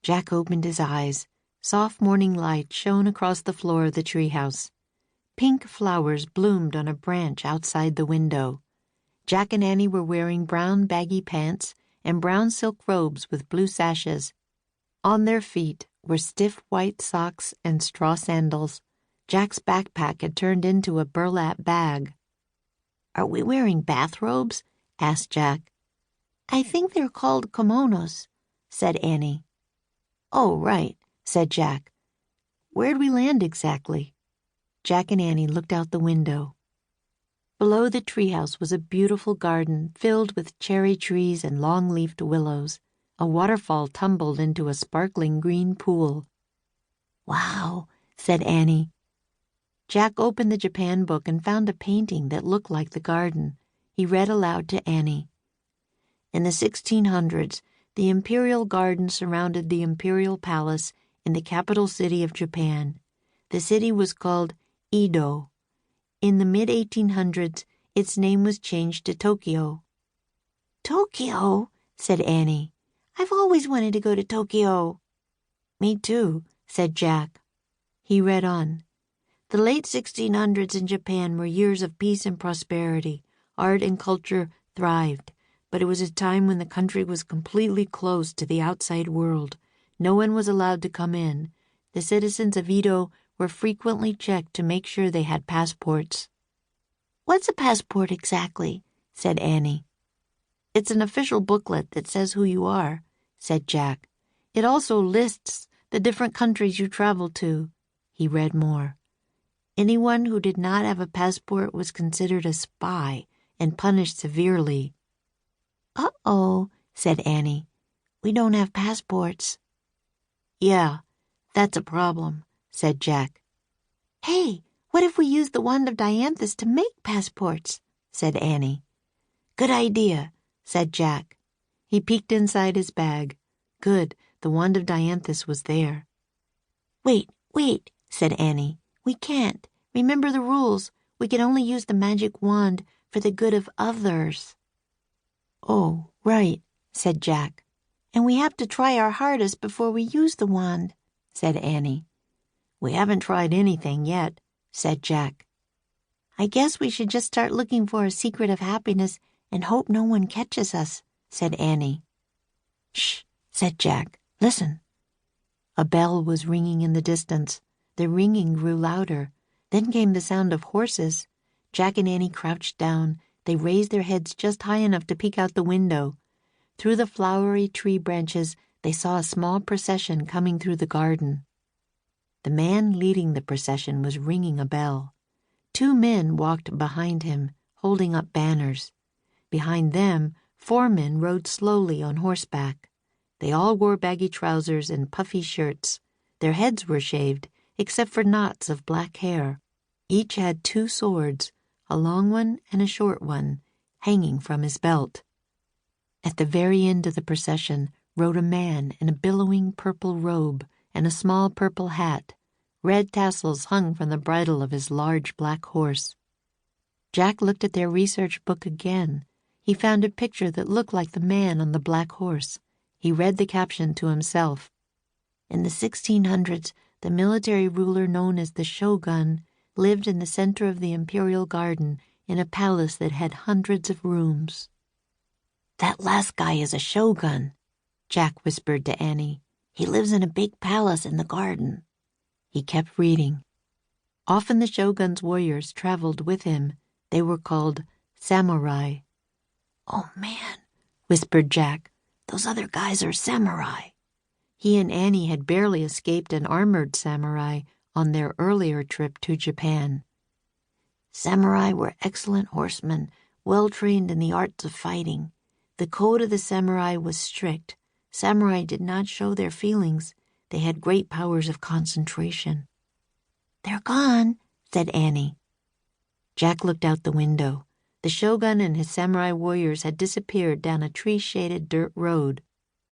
Jack opened his eyes. Soft morning light shone across the floor of the treehouse. Pink flowers bloomed on a branch outside the window. Jack and Annie were wearing brown baggy pants and brown silk robes with blue sashes. On their feet were stiff white socks and straw sandals. Jack's backpack had turned into a burlap bag. "Are we wearing bathrobes?" asked Jack. "I think they're called kimonos," said Annie. "Oh, right," said Jack. "Where'd we land exactly?" Jack and Annie looked out the window. Below the treehouse was a beautiful garden filled with cherry trees and long-leafed willows. A waterfall tumbled into a sparkling green pool. "Wow," said Annie. Jack opened the Japan book and found a painting that looked like the garden. He read aloud to Annie. "In the 1600s, the imperial garden surrounded the imperial palace in the capital city of Japan. The city was called Edo. In the mid-1800s, its name was changed to Tokyo." "Tokyo?" said Annie. "I've always wanted to go to Tokyo." "Me too," said Jack. He read on. "The late 1600s in Japan were years of peace and prosperity. Art and culture thrived, but it was a time when the country was completely closed to the outside world. No one was allowed to come in. The citizens of Edo were frequently checked to make sure they had passports." "What's a passport exactly?" said Annie. "It's an official booklet that says who you are," said Jack. "It also lists the different countries you travel to." He read more. Anyone who did not have a passport was considered a spy and punished severely. "Uh-oh," said Annie. "We don't have passports." "Yeah, that's a problem," said Jack. "Hey, what if we use the wand of Dianthus to make passports?" said Annie. "Good idea," said Jack. He peeked inside his bag. Good, the wand of Dianthus was there. Wait, said Annie. "We can't. Remember the rules. We can only use the magic wand for the good of others." "Oh, right," said Jack. "And we have to try our hardest before we use the wand," said Annie. "We haven't tried anything yet," said Jack. "I guess we should just start looking for a secret of happiness and hope no one catches us," said Annie. "Shh," said Jack. "Listen." A bell was ringing in the distance. The ringing grew louder. Then came the sound of horses. Jack and Annie crouched down. They raised their heads just high enough to peek out the window. Through the flowery tree branches, they saw a small procession coming through the garden. The man leading the procession was ringing a bell. Two men walked behind him, holding up banners. Behind them, 4 men rode slowly on horseback. They all wore baggy trousers and puffy shirts. Their heads were shaved, except for knots of black hair. Each had 2 swords, a long one and a short one, hanging from his belt. At the very end of the procession rode a man in a billowing purple robe and a small purple hat. Red tassels hung from the bridle of his large black horse. Jack looked at their research book again. He found a picture that looked like the man on the black horse. He read the caption to himself. In the 1600s, the military ruler known as the Shogun lived in the center of the imperial garden in a palace that had hundreds of rooms. "That last guy is a shogun," Jack whispered to Annie. "He lives in a big palace in the garden." He kept reading. Often the shogun's warriors traveled with him. They were called samurai. "Oh, man," whispered Jack. "Those other guys are samurai." He and Annie had barely escaped an armored samurai on their earlier trip to Japan. Samurai were excellent horsemen, well trained in the arts of fighting. The code of the samurai was strict. Samurai did not show their feelings. They had great powers of concentration. "They're gone," said Annie. Jack looked out the window. The shogun and his samurai warriors had disappeared down a tree-shaded dirt road.